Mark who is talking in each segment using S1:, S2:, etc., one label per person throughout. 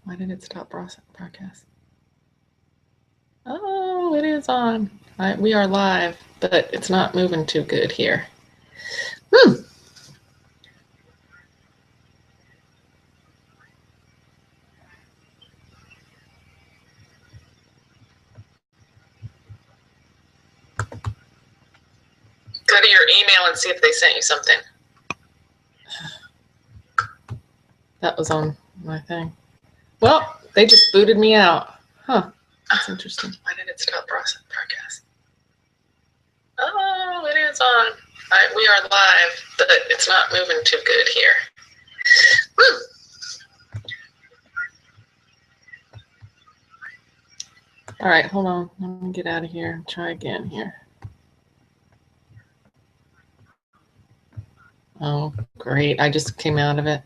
S1: Why did it stop broadcast? Oh, it is on. We are live, but it's not moving too good here. Go to your email and see if they sent you something. That was on my thing. Well, they just booted me out. Huh. That's interesting. Why did it stop broadcast? Oh, it is on. We are live, but it's not moving too good here. All right, hold on. Let me get out of here and try again here. Oh, great. I just came out of it.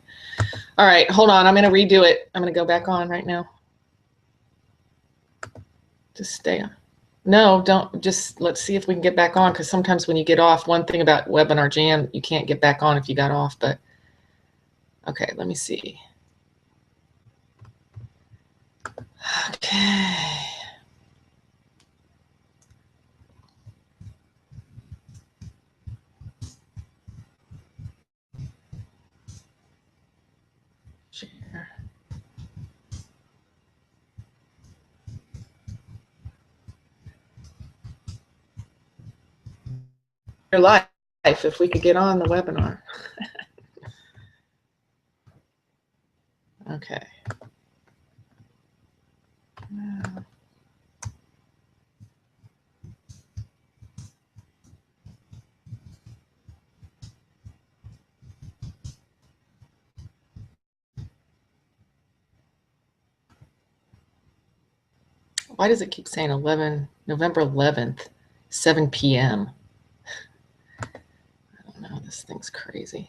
S1: All right, hold on. I'm going to redo it. I'm going to go back on right now. Just stay on. No, don't. Just let's see if we can get back on, because sometimes when you get off, one thing about Webinar Jam, you can't get back on if you got off. But okay, let me see. Okay. Share. Your life, if we could get on the webinar. Okay. Why does it keep saying November 11th, 7 p.m.? I don't know. This thing's crazy.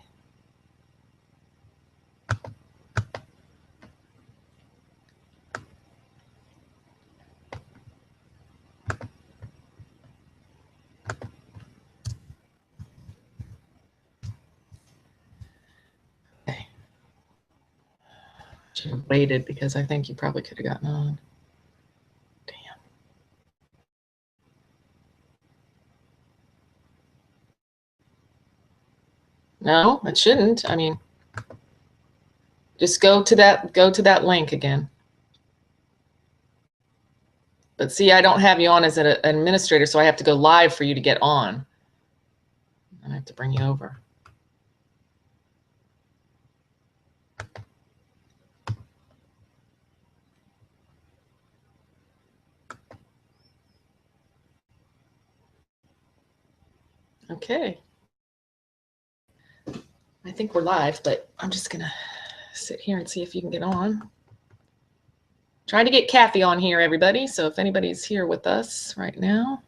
S1: Okay. Should have waited, because I think you probably could have gotten on. Damn. No, it shouldn't. I mean, just go to that link again. But see, I don't have you on as an administrator, so I have to go live for you to get on. I have to bring you over. Okay. I think we're live, but I'm just going to sit here and see if you can get on. Trying to get Kathy on here, everybody. So if anybody's here with us right now.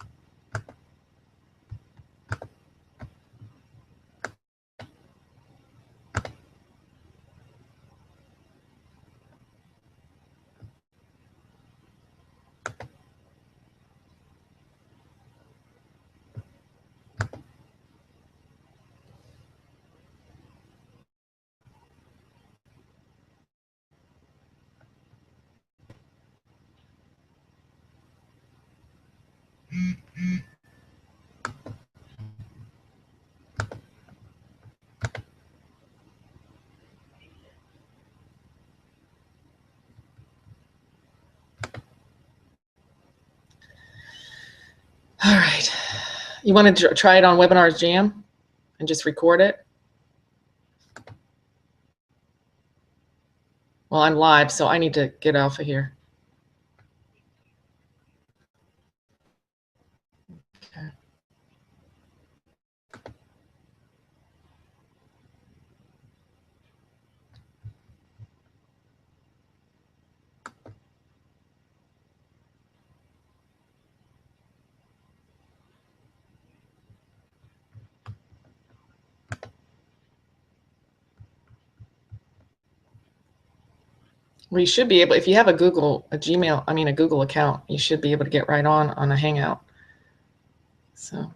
S1: All right. You want to try it on Webinars Jam and just record it? Well, I'm live, so I need to get off of here. Okay. Well, you should be able, if you have a Google account, you should be able to get right on a Hangout. So.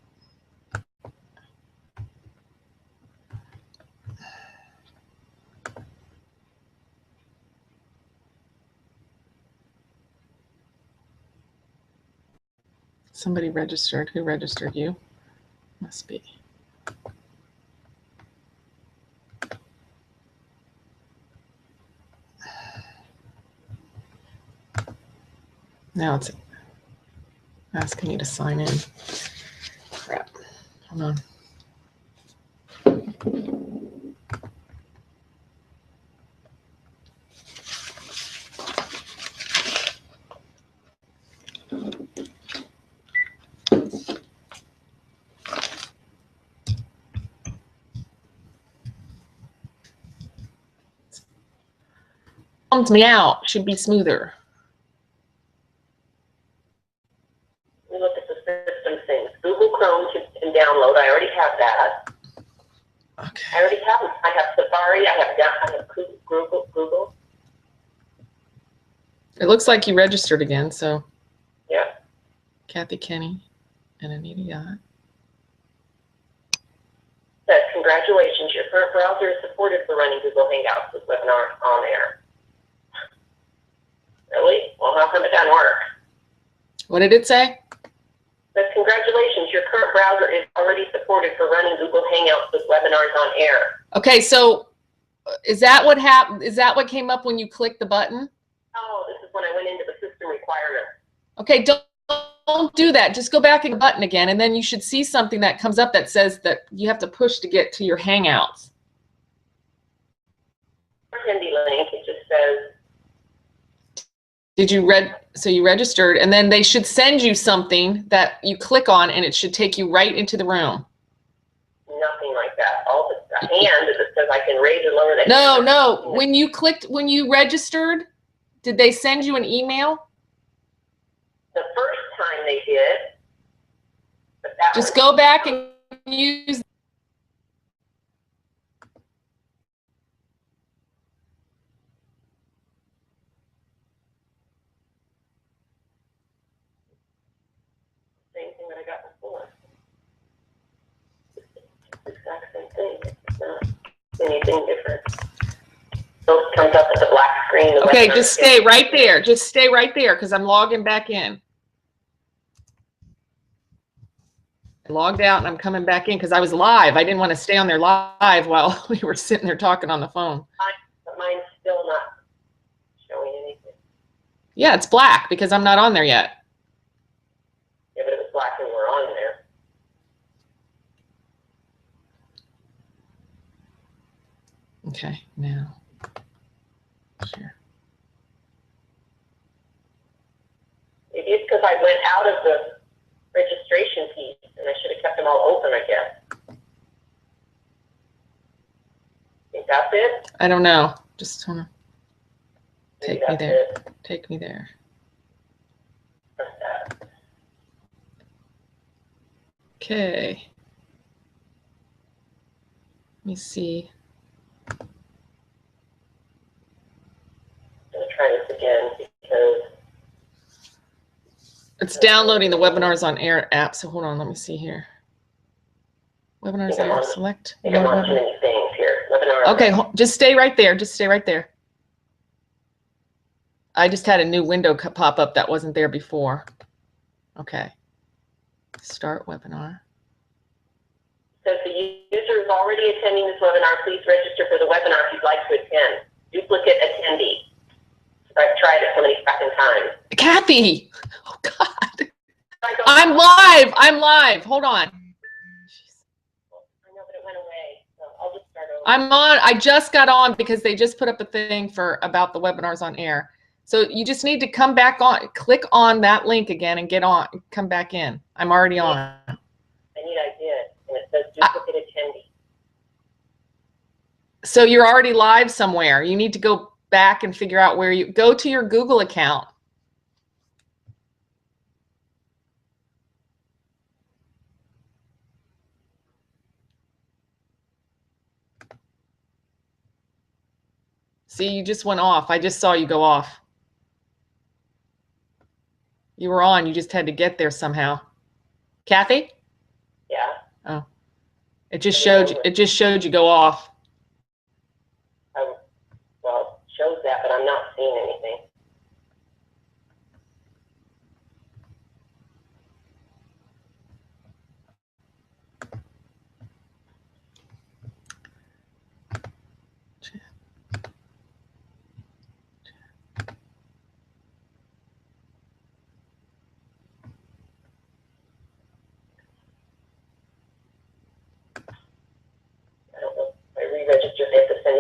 S1: Somebody registered. Who registered? You? Must be. Now it's asking you to sign in. Crap. Hold on. Bummed me out. Should be smoother.
S2: We look at the system things. Google Chrome can download. I already have that.
S1: Okay.
S2: I already have. I have Safari. I have Google.
S1: It looks like you registered again. So.
S2: Yeah.
S1: Kathy, Kenny, and Anita got.
S2: Says congratulations. Your current browser is supported for running Google Hangouts with webinar on air. Really? Well, how come it doesn't work?
S1: What did it say?
S2: Says congratulations. Your current browser is already supported for running Google Hangouts with webinars on air.
S1: Okay, so is that what happened? Is that what came up when you clicked the button?
S2: Oh, this is when I went into the system requirements.
S1: Okay, don't do that. Just go back and button again, and then you should see something that comes up that says that you have to push to get to your Hangouts.
S2: Attendee link. It just says.
S1: Did you so you registered, and then they should send you something that you click on, and it should take you right into the room.
S2: Nothing like that. All the hand that says I can raise and lower the
S1: No,
S2: hand.
S1: no. When you registered, did they send you an email?
S2: The first time they did. But that
S1: Just go back and use.
S2: Same thing that I got before. Exact same thing. It's not anything different. So it comes up as a black screen.
S1: Okay, just stay right there. Just stay right there because I'm logging back in. I logged out and I'm coming back in because I was live. I didn't want to stay on there live while we were sitting there talking on the phone.
S2: But mine's still not showing anything.
S1: Yeah, it's black because I'm not on there yet.
S2: Yeah, but it was black when we were on there.
S1: Okay, now. Sure.
S2: Maybe it's because I went out of the registration piece and I should have kept them all open, I guess. Think that's it?
S1: I don't know. Just want to take me there.
S2: It.
S1: Take me there. Okay. Let me see.
S2: I'm going to try this again because
S1: it's downloading the Webinars on Air app. So hold on, let me see here. Webinars on Air, select.
S2: I think I'm on too many things here. Webinar.
S1: Okay, just stay right there. Just stay right there. I just had a new window pop up that wasn't there before. Okay. Start webinar.
S2: Says the user is already attending this webinar. Please register for the webinar if you'd like to attend. Duplicate attendee. I've tried it so many fucking times.
S1: Kathy! Oh, God. I'm live. I'm live. Hold on.
S2: I know, but it went away. So I'll just start over.
S1: I'm on. I just got on because they just put up a thing about the Webinars on Air. So you just need to come back on. Click on that link again and get on. Come back in. I'm already on.
S2: I did. And it says duplicate attendee.
S1: So you're already live somewhere. You need to go back and figure out where you go to your Google account. See, you just went off. I just saw you go off. You were on. You just had to get there somehow. Kathy?
S2: Yeah.
S1: Oh. It just showed you. It just showed you go off.
S2: Well, it shows that, but I'm not seeing anything.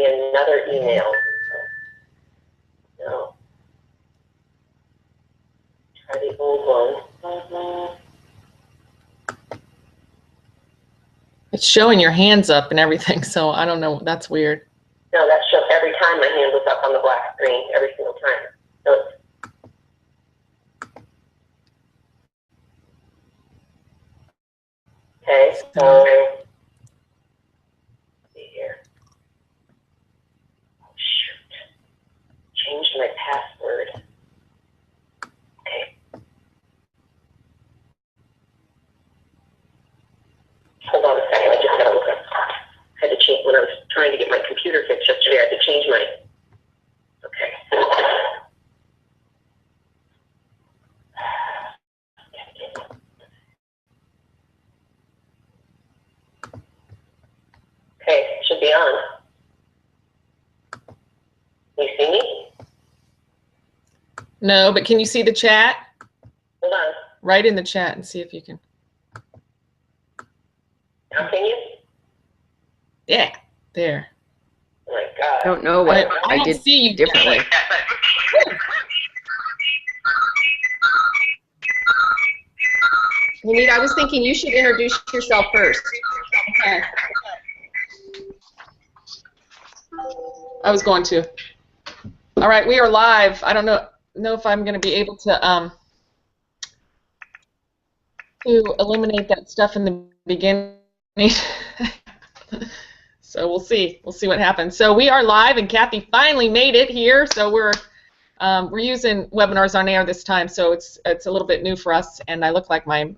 S2: me another email. No. Try the old one.
S1: It's showing your hands up and everything, so I don't know. That's weird.
S2: No, that shows every time my hand was up on the black screen, every single time. So it's okay, so let's see here. Oh, shoot. Changed my password. Okay. Hold on a second, I just gotta look up. I had to change when I was trying to get my computer fixed yesterday. I had to change my. Okay. Okay, should be on. Can you see me?
S1: No, but can you see the chat?
S2: Hold on.
S1: Write in the chat and see if you can.
S2: Now can you?
S1: Yeah, there.
S2: Oh my God.
S3: I don't know what
S1: I don't
S3: did
S1: see you
S3: differently. Anita, I was thinking you should introduce yourself first.
S1: Okay. I was going to. All right, we are live. I don't know if I'm going to be able to eliminate that stuff in the beginning. So we'll see. We'll see what happens. So we are live, and Kathy finally made it here. So we're using webinars on air this time, so it's a little bit new for us. And I look like my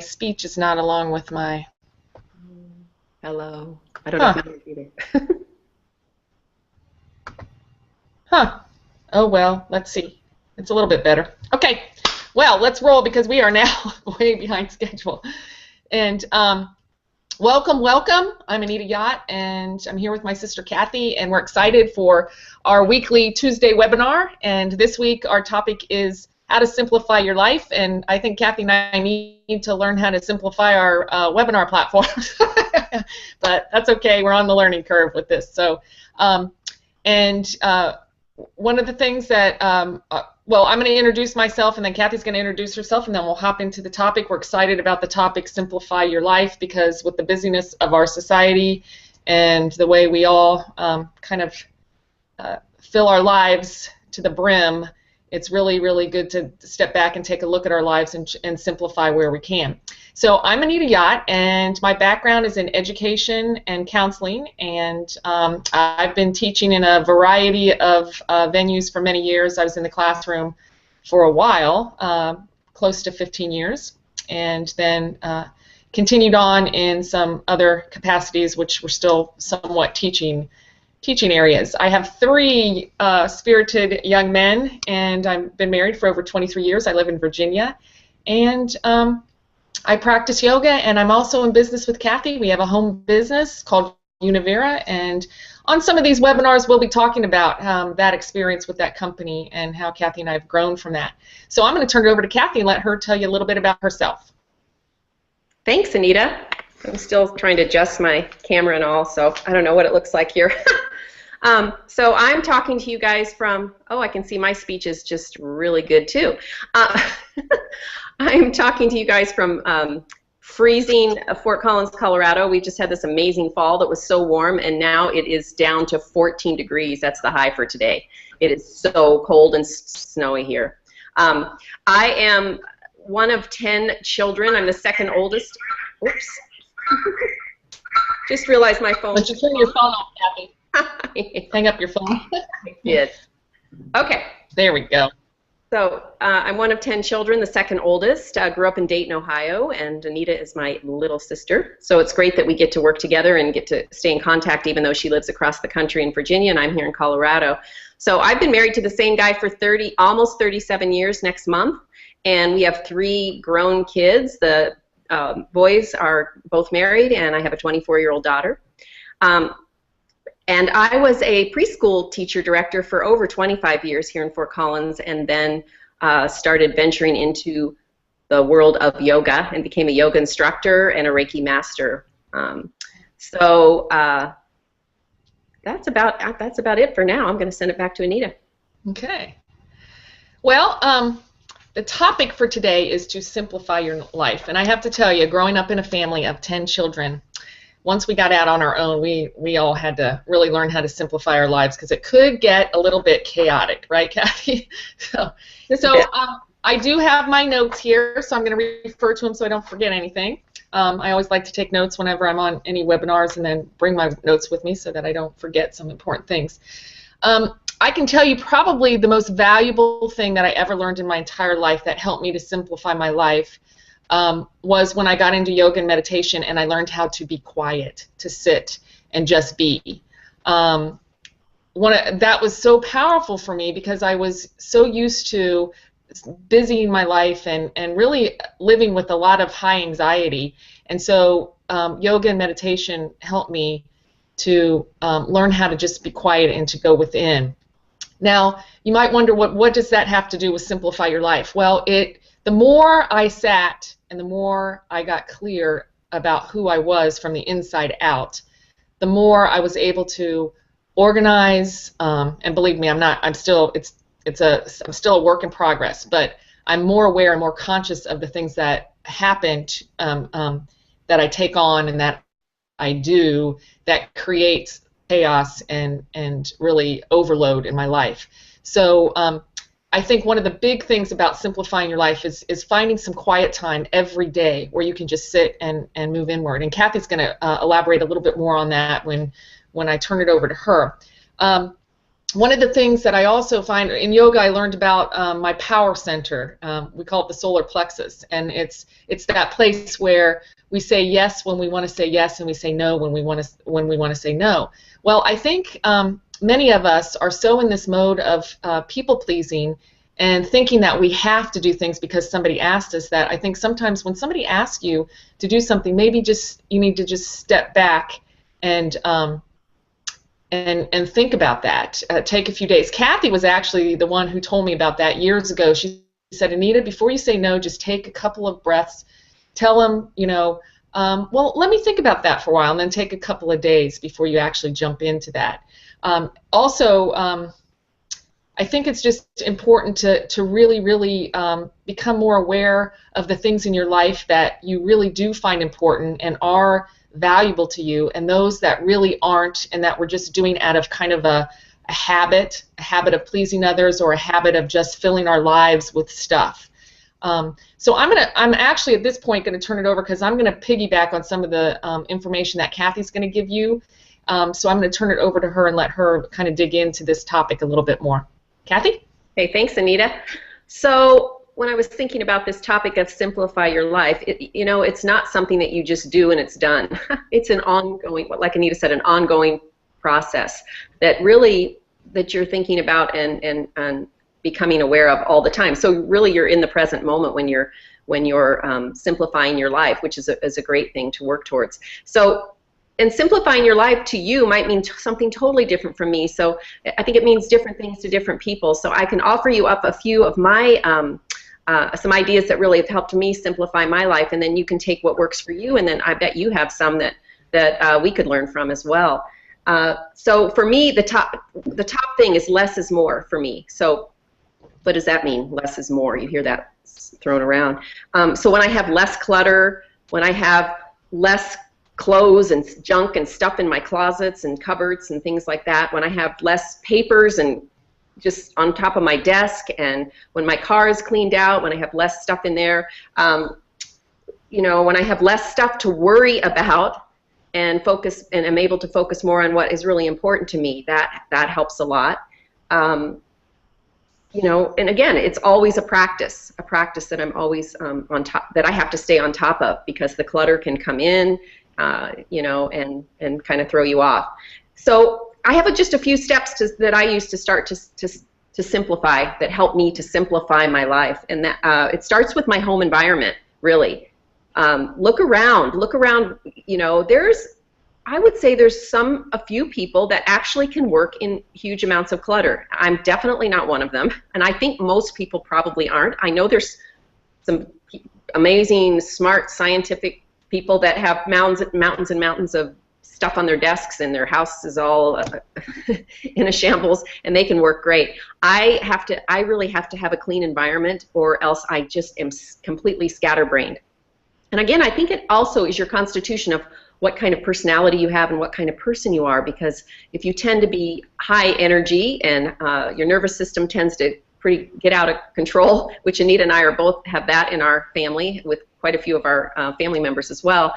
S1: speech is not along with my.
S3: Hello. I don't know if you heard either.
S1: Huh. Oh well. Let's see. It's a little bit better. Okay. Well, let's roll because we are now way behind schedule. And welcome, welcome. I'm Anita Yacht, and I'm here with my sister Kathy, and we're excited for our weekly Tuesday webinar. And this week our topic is how to simplify your life. And I think Kathy and I need to learn how to simplify our webinar platform. But that's okay. We're on the learning curve with this. So, one of the things that, well, I'm going to introduce myself, and then Kathy's going to introduce herself, and then we'll hop into the topic. We're excited about the topic, Simplify Your Life, because with the busyness of our society and the way we all kind of fill our lives to the brim, it's really, really good to step back and take a look at our lives and simplify where we can. So I'm Anita Yacht, and my background is in education and counseling, and I've been teaching in a variety of venues for many years. I was in the classroom for a while, close to 15 years, and then continued on in some other capacities, which were still somewhat teaching areas. I have 3 spirited young men, and I've been married for over 23 years. I live in Virginia, and I practice yoga, and I'm also in business with Kathy. We have a home business called Univera, and on some of these webinars we'll be talking about that experience with that company and how Kathy and I have grown from that. So I'm going to turn it over to Kathy and let her tell you a little bit about herself.
S3: Thanks, Anita. I'm still trying to adjust my camera and all, so I don't know what it looks like here. So I'm talking to you guys from, oh, I can see my speech is just really good too. I'm talking to you guys from freezing Fort Collins, Colorado. We just had this amazing fall that was so warm, and now it is down to 14 degrees. That's the high for today. It is so cold and snowy here. I am one of 10 children. I'm the second oldest. Oops. Just realized my phone.
S1: But you turn your phone off, Kathy. Hang up your phone.
S3: Yes. Okay.
S1: There we go.
S3: So I'm one of 10 children, the second oldest. I grew up in Dayton, Ohio, and Anita is my little sister. So it's great that we get to work together and get to stay in contact, even though she lives across the country in Virginia and I'm here in Colorado. So I've been married to the same guy for almost 37 years next month, and we have 3 grown kids. The boys are both married, and I have a 24-year-old daughter. And I was a preschool teacher director for over 25 years here in Fort Collins, and then started venturing into the world of yoga and became a yoga instructor and a Reiki master. So that's about it for now. I'm going to send it back to Anita.
S1: Okay. Well, the topic for today is to simplify your life. And I have to tell you, growing up in a family of 10 children, once we got out on our own, we all had to really learn how to simplify our lives because it could get a little bit chaotic, right, Kathy? So I do have my notes here, so I'm going to refer to them so I don't forget anything. I always like to take notes whenever I'm on any webinars and then bring my notes with me so that I don't forget some important things. I can tell you probably the most valuable thing that I ever learned in my entire life that helped me to simplify my life was when I got into yoga and meditation and I learned how to be quiet, to sit and just be. That was so powerful for me because I was so used to busy in my life and really living with a lot of high anxiety. And so yoga and meditation helped me to learn how to just be quiet and to go within. Now, you might wonder, what does that have to do with simplify your life? Well, the more I sat and the more I got clear about who I was from the inside out, the more I was able to organize, and believe me, I'm still a work in progress, but I'm more aware and more conscious of the things that happened, that I take on and that I do that creates chaos and really overload in my life. So I think one of the big things about simplifying your life is finding some quiet time every day where you can just sit and move inward. And Kathy's going to elaborate a little bit more on that when I turn it over to her. One of the things that I also find in yoga, I learned about my power center. We call it the solar plexus, and it's that place where we say yes when we want to say yes, and we say no when we want to say no. Well, I think many of us are so in this mode of people pleasing and thinking that we have to do things because somebody asked us that. I think sometimes when somebody asks you to do something, maybe you need to just step back and think about that. Take a few days. Kathy was actually the one who told me about that years ago. She said, Anita, before you say no, just take a couple of breaths. Tell them, well, let me think about that for a while, and then take a couple of days before you actually jump into that. Also, I think it's just important to really, really become more aware of the things in your life that you really do find important and are valuable to you, and those that really aren't, and that we're just doing out of kind of a habit of pleasing others, or a habit of just filling our lives with stuff. So I'm actually at this point going to turn it over because I'm going to piggyback on some of the information that Kathy's going to give you. So I'm going to turn it over to her and let her kind of dig into this topic a little bit more. Kathy?
S3: Hey, thanks, Anita. So when I was thinking about this topic of simplify your life, it's not something that you just do and it's done. It's an ongoing, like Anita said, an ongoing process that you're thinking about and becoming aware of all the time. So really, you're in the present moment when you're simplifying your life, which is a great thing to work towards. So, and simplifying your life to you might mean something totally different from me. So I think it means different things to different people. So I can offer you up a few of my some ideas that really have helped me simplify my life, and then you can take what works for you, and then I bet you have some that we could learn from as well. So for me, the top thing is less is more for me. So what does that mean? Less is more. You hear that thrown around. So when I have less clutter, when I have less clothes and junk and stuff in my closets and cupboards and things like that, when I have less papers and just on top of my desk, and when my car is cleaned out, when I have less stuff in there, when I have less stuff to worry about and focus, and I'm able to focus more on what is really important to me, that helps a lot. And again, it's always a practice that I'm always on top, that I have to stay on top of, because the clutter can come in, and kind of throw you off. So I have just a few steps that I use to start to simplify, that help me to simplify my life, and that it starts with my home environment. Really, look around. I would say there's a few people that actually can work in huge amounts of clutter. I'm definitely not one of them, and I think most people probably aren't. I know there's some amazing, smart, scientific people that have mountains and mountains of stuff on their desks and their house is all in a shambles, and they can work great. I really have to have a clean environment, or else I just am completely scatterbrained. And again, I think it also is your constitution of what kind of personality you have and what kind of person you are, because if you tend to be high energy and your nervous system tends to get out of control, which Anita and I are both have that in our family with quite a few of our family members as well,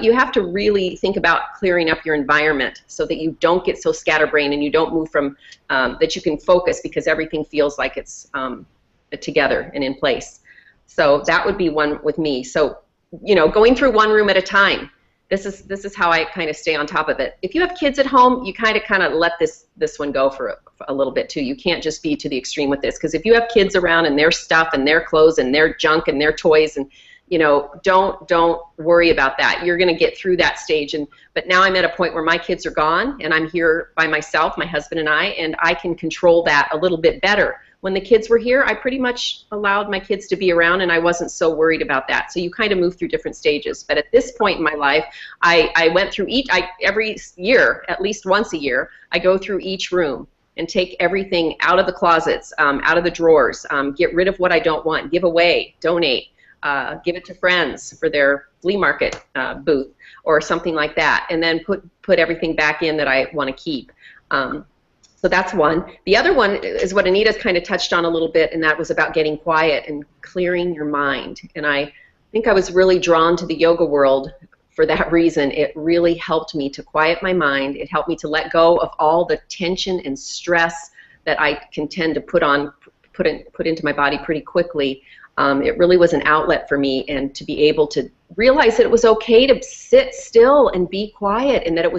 S3: you have to really think about clearing up your environment so that you don't get so scatterbrained and you don't move from, that you can focus because everything feels like it's together and in place. So that would be one with me. So, you know, going through one room at a time. This is how I kind of stay on top of it. If you have kids at home, you kind of let this one go for a little bit too. You can't just be to the extreme with this, because if you have kids around and their stuff and their clothes and their junk and their toys, and you know, don't worry about that. You're going to get through that stage. But now I'm at a point where my kids are gone and I'm here by myself, my husband and I can control that a little bit better. When the kids were here, I pretty much allowed my kids to be around and I wasn't so worried about that. So you kind of move through different stages. But at this point in my life, I went through every year, at least once a year, I go through each room and take everything out of the closets, out of the drawers, get rid of what I don't want, give away, donate, give it to friends for their flea market booth or something like that, and then put everything back in that I want to keep. So that's one. The other one is what Anita's kind of touched on a little bit, and that was about getting quiet and clearing your mind. And I think I was really drawn to the yoga world for that reason. It really helped me to quiet my mind. It helped me to let go of all the tension and stress that I can tend to put into my body pretty quickly. It really was an outlet for me, and to be able to realize that it was okay to sit still and be quiet, and that it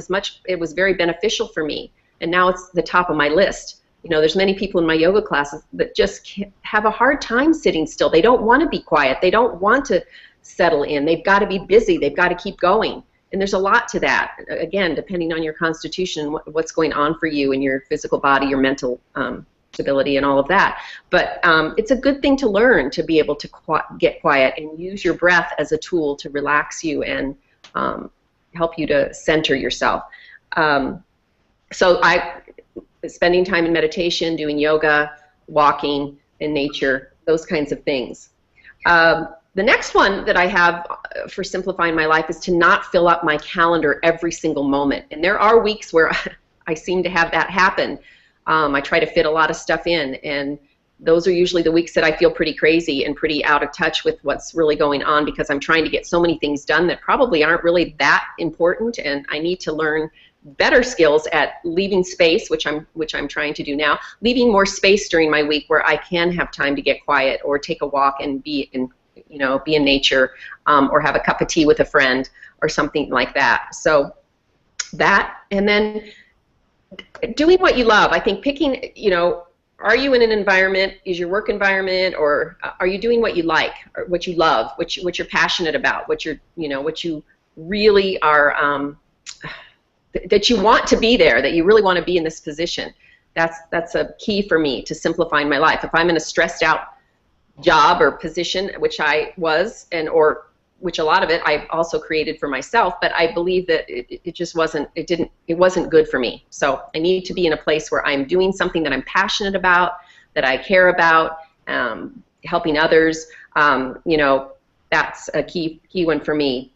S3: was very beneficial for me. And now it's the top of my list. You know, there's many people in my yoga classes that just have a hard time sitting still. They don't want to be quiet. They don't want to settle in. They've got to be busy. They've got to keep going. And there's a lot to that, again, depending on your constitution and what's going on for you in your physical body, your mental stability, and all of that. But it's a good thing to learn, to be able to get quiet and use your breath as a tool to relax you and help you to center yourself. So spending time in meditation, doing yoga, walking in nature, those kinds of things. The next one that I have for simplifying my life is to not fill up my calendar every single moment. And there are weeks where I seem to have that happen. I try to fit a lot of stuff in, and those are usually the weeks that I feel pretty crazy and pretty out of touch with what's really going on, because I'm trying to get so many things done that probably aren't really that important, and I need to learn better skills at leaving space, which I'm trying to do now, leaving more space during my week where I can have time to get quiet or take a walk and be in nature, or have a cup of tea with a friend or something like that. So that, and then doing what you love. I think picking, you know, are you in an environment, is your work environment, or are you doing what you like, or what you love, what you're passionate about, what you really are, that you want to be there, that you really want to be in this position. That's a key for me to simplifying my life. If I'm in a stressed out job or position, which I was, or which a lot of it I also created for myself, but I believe that it just wasn't, it wasn't good for me. So I need to be in a place where I'm doing something that I'm passionate about, that I care about, helping others. You know, that's a key one for me.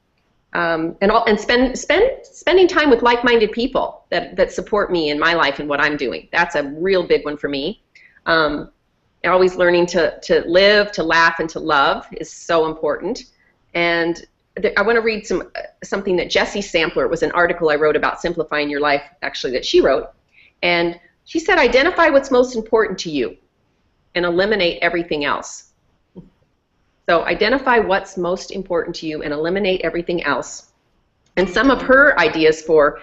S3: And spending time with like-minded people that support me in my life and what I'm doing. That's a real big one for me. Always learning to live, to laugh, and to love is so important. And I want to read something that Jessie Sampler, it was an article I wrote about simplifying your life, actually, that she wrote. And she said, identify what's most important to you and eliminate everything else. So identify what's most important to you and eliminate everything else. And some of her ideas for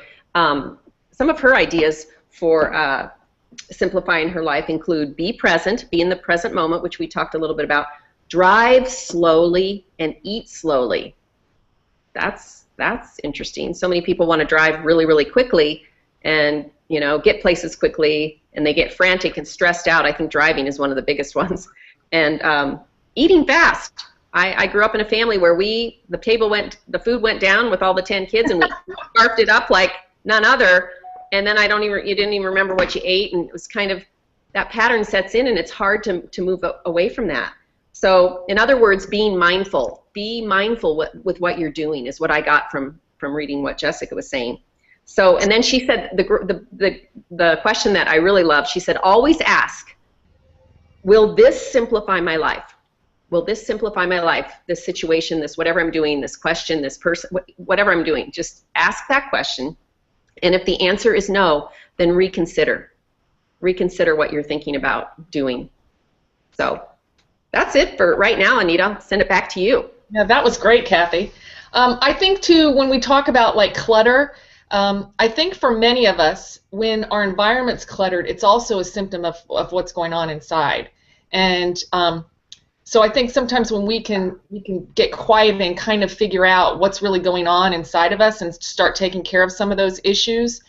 S3: simplifying her life include: be present, be in the present moment, which we talked a little bit about. Drive slowly and eat slowly. That's interesting. So many people want to drive really, really quickly and, you know, get places quickly, and they get frantic and stressed out. I think driving is one of the biggest ones. And eating fast. I grew up in a family where the food went down with all the 10 kids, and we scarfed it up like none other. And then you didn't even remember what you ate, and it was kind of, that pattern sets in, and it's hard to move away from that. So, in other words, being mindful. Be mindful with what you're doing is what I got from reading what Jessica was saying. So, and then she said the question that I really loved. She said, always ask, will this simplify my life? Will this simplify my life? This situation, this whatever I'm doing, this question, this person, whatever I'm doing. Just ask that question. And if the answer is no, then reconsider. Reconsider what you're thinking about doing. So that's it for right now, Anita. I'll send it back to you.
S1: Yeah, that was great, Kathy. I think, too, when we talk about, like, clutter, I think for many of us, when our environment's cluttered, it's also a symptom of what's going on inside. And so I think sometimes when we can get quiet and kind of figure out what's really going on inside of us and start taking care of some of those issues,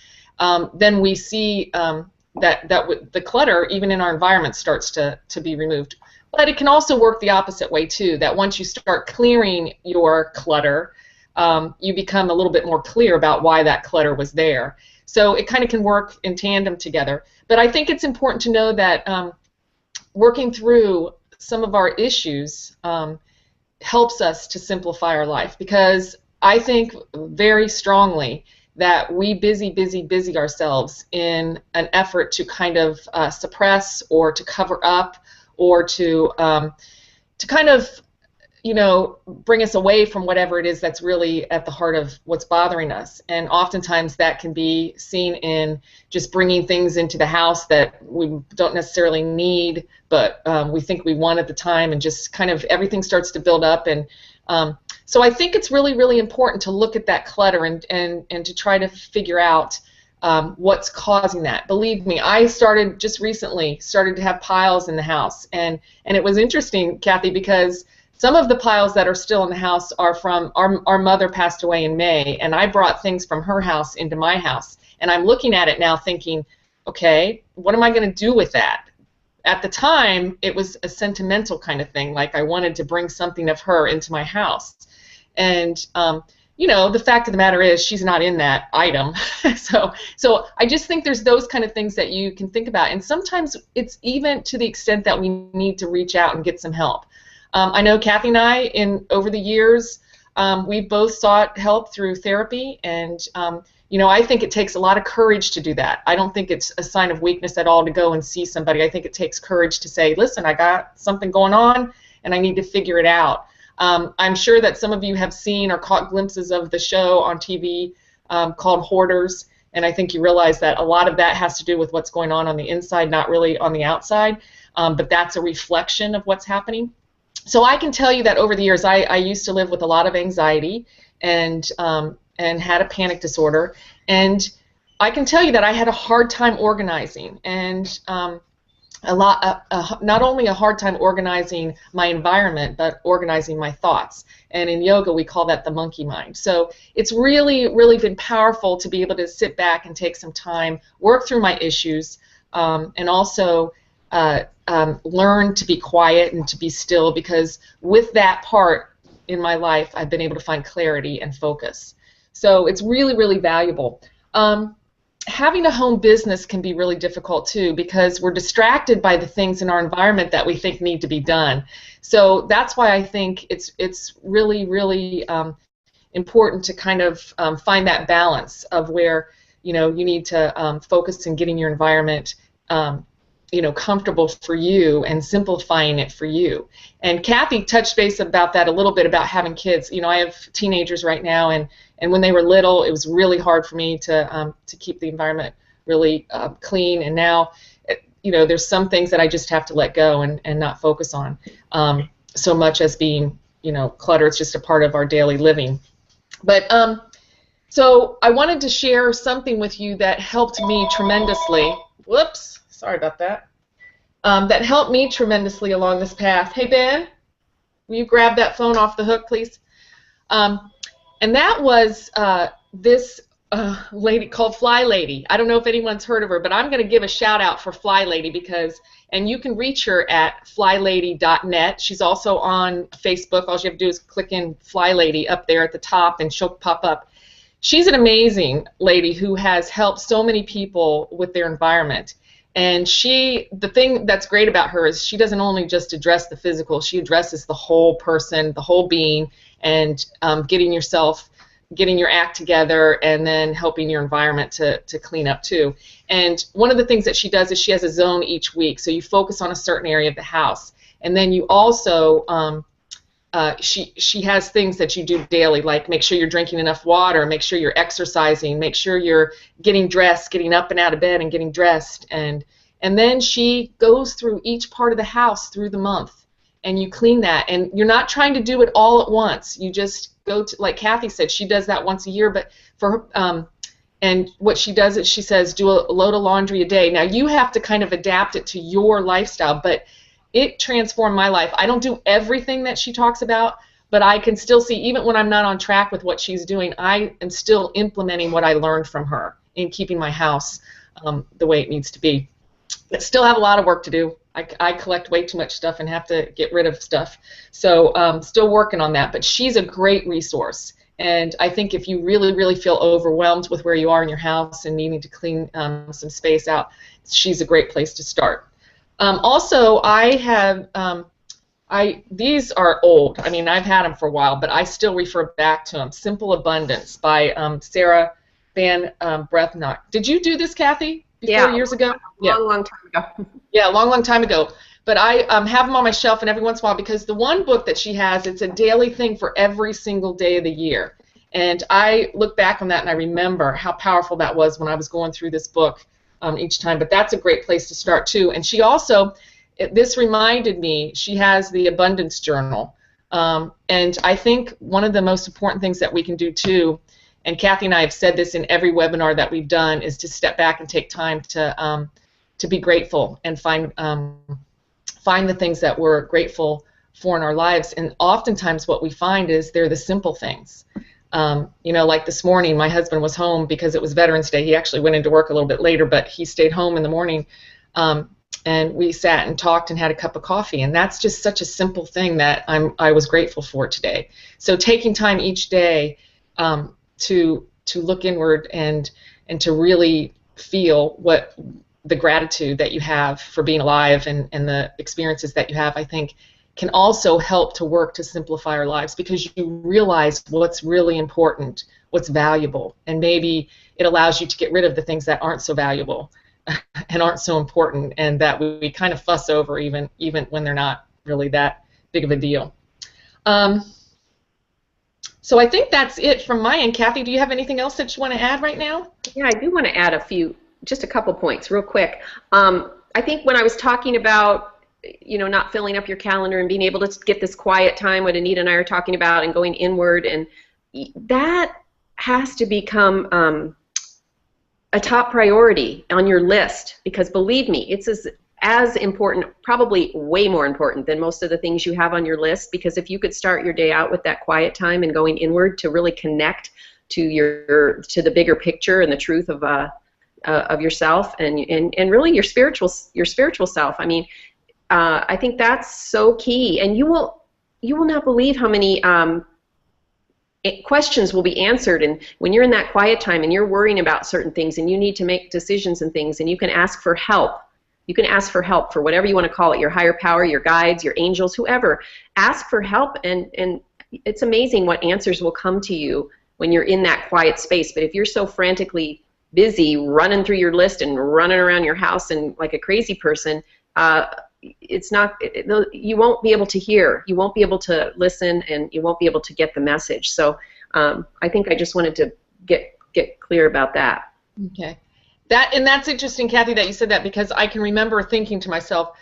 S1: then we see that the clutter, even in our environment, starts to be removed. But it can also work the opposite way, too, that once you start clearing your clutter, you become a little bit more clear about why that clutter was there. So it kind of can work in tandem together. But I think it's important to know that working through some of our issues helps us to simplify our life, because I think very strongly that we busy ourselves in an effort to kind of suppress or to cover up or to kind of, you know, bring us away from whatever it is that's really at the heart of what's bothering us. And oftentimes that can be seen in just bringing things into the house that we don't necessarily need, but we think we want at the time, and just kind of everything starts to build up. And so I think it's really important to look at that clutter and to try to figure out what's causing that. Believe me, I just recently started to have piles in the house, and it was interesting, Kathy, because some of the piles that are still in the house are from our mother passed away in May, and I brought things from her house into my house, and I'm looking at it now thinking, okay, what am I going to do with that? At the time, it was a sentimental kind of thing, like I wanted to bring something of her into my house. And you know, the fact of the matter is she's not in that item. so I just think there's those kind of things that you can think about. And sometimes it's even to the extent that we need to reach out and get some help. I know Kathy and I, over the years, we've both sought help through therapy, and you know, I think it takes a lot of courage to do that. I don't think it's a sign of weakness at all to go and see somebody. I think it takes courage to say, listen, I got something going on, and I need to figure it out. I'm sure that some of you have seen or caught glimpses of the show on TV called Hoarders, and I think you realize that a lot of that has to do with what's going on the inside, not really on the outside, but that's a reflection of what's happening. So I can tell you that over the years, I used to live with a lot of anxiety and had a panic disorder, and I can tell you that I had a hard time organizing, and not only a hard time organizing my environment, but organizing my thoughts. And in yoga, we call that the monkey mind. So it's really been powerful to be able to sit back and take some time, work through my issues, and also learn to be quiet and to be still, because with that part in my life, I've been able to find clarity and focus. So it's really valuable. Having a home business can be really difficult too, because we're distracted by the things in our environment that we think need to be done. So that's why I think it's really important to kind of find that balance of where, you know, you need to focus on getting your environment you know, comfortable for you and simplifying it for you. And Kathy touched base about that a little bit, about having kids. You know, I have teenagers right now, and when they were little, it was really hard for me to keep the environment really clean. And now, you know, there's some things that I just have to let go and not focus on so much as being, you know, clutter. It's just a part of our daily living. But so I wanted to share something with you that helped me tremendously. Whoops. Sorry about that. That helped me tremendously along this path. Hey, Ben, will you grab that phone off the hook, please? And that was this lady called Fly Lady. I don't know if anyone's heard of her, but I'm going to give a shout out for Fly Lady because, and you can reach her at flylady.net. She's also on Facebook. All you have to do is click in Fly Lady up there at the top and she'll pop up. She's an amazing lady who has helped so many people with their environment. And the thing that's great about her is she doesn't only just address the physical, she addresses the whole person, the whole being, and getting your act together and then helping your environment to clean up too. And one of the things that she does is she has a zone each week. So you focus on a certain area of the house. And then you also, she has things that you do daily, like make sure you're drinking enough water, make sure you're exercising, make sure you're getting dressed, getting up and out of bed and getting dressed. And then she goes through each part of the house through the month. And you clean that. And you're not trying to do it all at once. You just go to, like Kathy said, she does that once a year, but for her, and what she does is she says do a load of laundry a day. Now you have to kind of adapt it to your lifestyle, but it transformed my life. I don't do everything that she talks about, but I can still see, even when I'm not on track with what she's doing, I am still implementing what I learned from her in keeping my house the way it needs to be. But still have a lot of work to do. I collect way too much stuff and have to get rid of stuff. So still working on that. But she's a great resource. And I think if you really, really feel overwhelmed with where you are in your house and needing to clean some space out, she's a great place to start. Also, I have, these are old. I mean, I've had them for a while, but I still refer back to them. Simple Abundance by Sarah Van Brethnock. Did you do this, Kathy? Before, years ago?
S3: Long time ago.
S1: Yeah, a long, long time ago. But I have them on my shelf, and every once in a while, because the one book that she has, it's a daily thing for every single day of the year. And I look back on that, and I remember how powerful that was when I was going through this book each time. But that's a great place to start, too. And she also, this reminded me, she has the Abundance Journal. And I think one of the most important things that we can do, too, and Kathy and I have said this in every webinar that we've done, is to step back and take time to be grateful and find the things that we're grateful for in our lives. And oftentimes what we find is they're the simple things. You know, like this morning, my husband was home because it was Veterans Day. He actually went into work a little bit later, but he stayed home in the morning. And we sat and talked and had a cup of coffee. And that's just such a simple thing that I was grateful for today. So taking time each day to look inward and to really feel what the gratitude that you have for being alive and the experiences that you have, I think, can also help to work to simplify our lives, because you realize what's really important, what's valuable, and maybe it allows you to get rid of the things that aren't so valuable and aren't so important and that we kind of fuss over even when they're not really that big of a deal. So I think that's it from my end. Kathy, do you have anything else that you want to add right now?
S3: Yeah, I do want to add just a couple points real quick. I think when I was talking about, you know, not filling up your calendar and being able to get this quiet time, what Anita and I are talking about, and going inward, and that has to become a top priority on your list, because believe me, it's as important, probably way more important than most of the things you have on your list, because if you could start your day out with that quiet time and going inward to really connect to the bigger picture and the truth of yourself and really your spiritual self. I mean, I think that's so key, and you will not believe how many questions will be answered, and when you're in that quiet time and you're worrying about certain things and you need to make decisions and things, and you can ask for help. You can ask for help for whatever you want to call it, your higher power, your guides, your angels, whoever. Ask for help, and it's amazing what answers will come to you when you're in that quiet space. But if you're so frantically busy running through your list and running around your house and like a crazy person, you won't be able to hear, you won't be able to listen, and you won't be able to get the message. So I think I just wanted to get clear about that.
S1: Okay. That's interesting, Kathy, that you said that, because I can remember thinking to myself,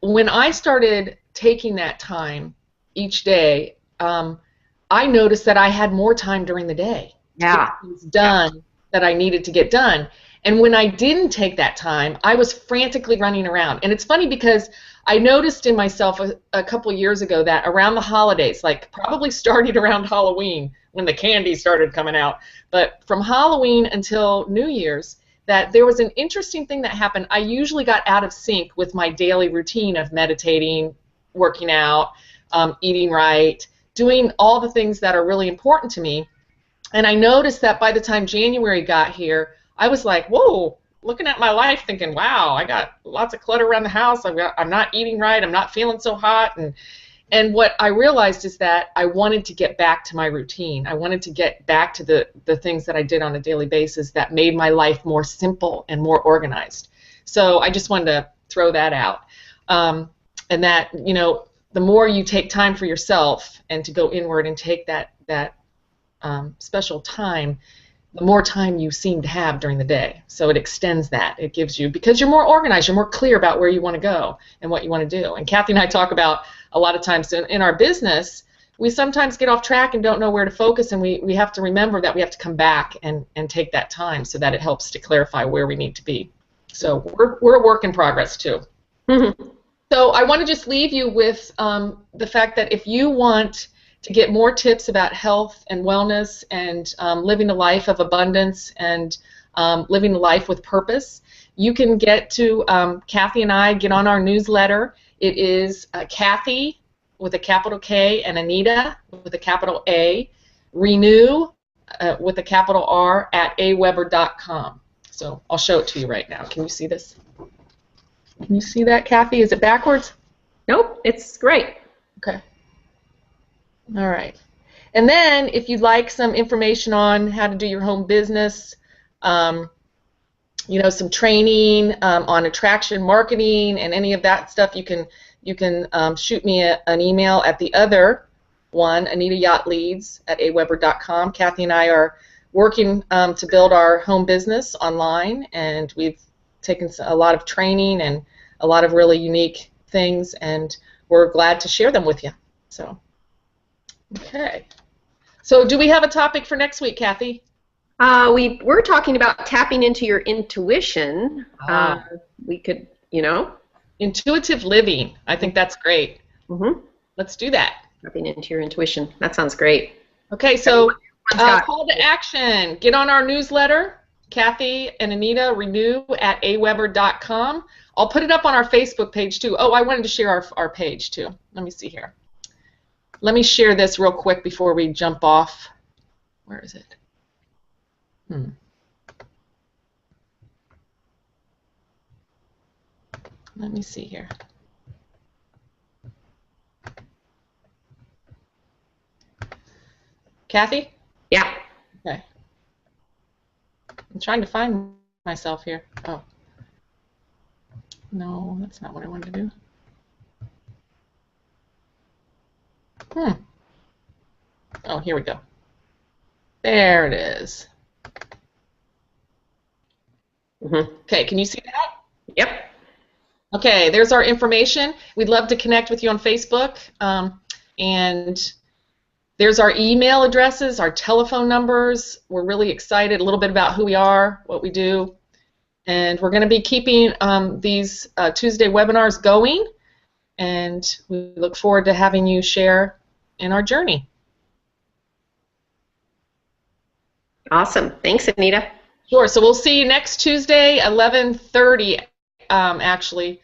S1: when I started taking that time each day, I noticed that I had more time during the day to get things done that I needed to get done. And when I didn't take that time, I was frantically running around. And it's funny because I noticed in myself a couple of years ago that around the holidays, like probably starting around Halloween, when the candy started coming out. But from Halloween until New Year's, that there was an interesting thing that happened. I usually got out of sync with my daily routine of meditating, working out, eating right, doing all the things that are really important to me. And I noticed that by the time January got here, I was like, whoa, looking at my life thinking, wow, I got lots of clutter around the house. I'm not eating right. I'm not feeling so hot. And what I realized is that I wanted to get back to my routine. I wanted to get back to the things that I did on a daily basis that made my life more simple and more organized. So I just wanted to throw that out. And that, you know, the more you take time for yourself and to go inward and take that special time, the more time you seem to have during the day. So it extends that. It gives you, because you're more organized, you're more clear about where you want to go and what you want to do. And Kathy and I talk about a lot of times in our business, we sometimes get off track and don't know where to focus, and we have to remember that we have to come back and take that time so that it helps to clarify where we need to be. So we're a work in progress too.
S3: Mm-hmm.
S1: So I want to just leave you with the fact that if you want to get more tips about health and wellness and living a life of abundance and living a life with purpose, you can get to Kathy and I, get on our newsletter. It is Kathy with a capital K and Anita with a capital A, Renew with a capital R at aweber.com. So I'll show it to you right now. Can you see this? Can you see that, Kathy? Is it backwards?
S3: Nope, it's great.
S1: Okay. All right. And then if you'd like some information on how to do your home business, you know, some training on attraction marketing and any of that stuff, you can shoot me an email at the other one, AnitaYachtLeads@aweber.com. Kathy and I are working to build our home business online, and we've taken a lot of training and a lot of really unique things, and we're glad to share them with you. So, okay. So do we have a topic for next week, Kathy?
S3: We're talking about tapping into your intuition. We could, you know.
S1: Intuitive living. I think that's great.
S3: Mm-hmm.
S1: Let's do that.
S3: Tapping into your intuition. That sounds great.
S1: Okay, so call to action. Get on our newsletter, Kathy and Anita, Renew at aweber.com. I'll put it up on our Facebook page too. Oh, I wanted to share our page too. Let me see here. Let me share this real quick before we jump off. Where is it? Let me see here. Kathy?
S3: Yeah.
S1: Okay. I'm trying to find myself here. Oh. No, that's not what I wanted to do. Oh, here we go. There it is.
S3: Mm-hmm.
S1: Okay, can you see that?
S3: Yep.
S1: Okay, there's our information. We'd love to connect with you on Facebook. And there's our email addresses, our telephone numbers. We're really excited, a little bit about who we are, what we do. And we're going to be keeping these Tuesday webinars going. And we look forward to having you share in our journey.
S3: Awesome. Thanks, Anita.
S1: Sure. So we'll see you next Tuesday, 11:30. Actually,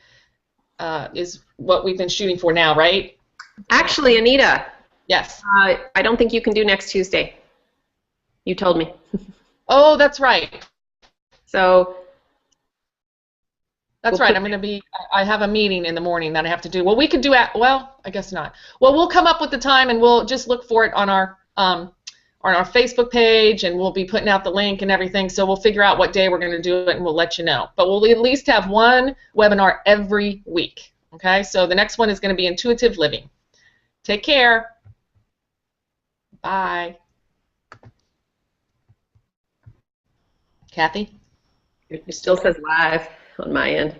S1: is what we've been shooting for now, right?
S3: Actually, Anita.
S1: Yes.
S3: I don't think you can do next Tuesday. You told me.
S1: Oh, that's right.
S3: So.
S1: That's right. I'm going to be. I have a meeting in the morning that I have to do. Well, we could do it. Well, I guess not. Well, we'll come up with the time and we'll just look for it on our Facebook page, and we'll be putting out the link and everything. So we'll figure out what day we're going to do it, and we'll let you know. But we'll at least have one webinar every week. Okay. So the next one is going to be intuitive living. Take care. Bye. Kathy?
S3: It still says live on my end.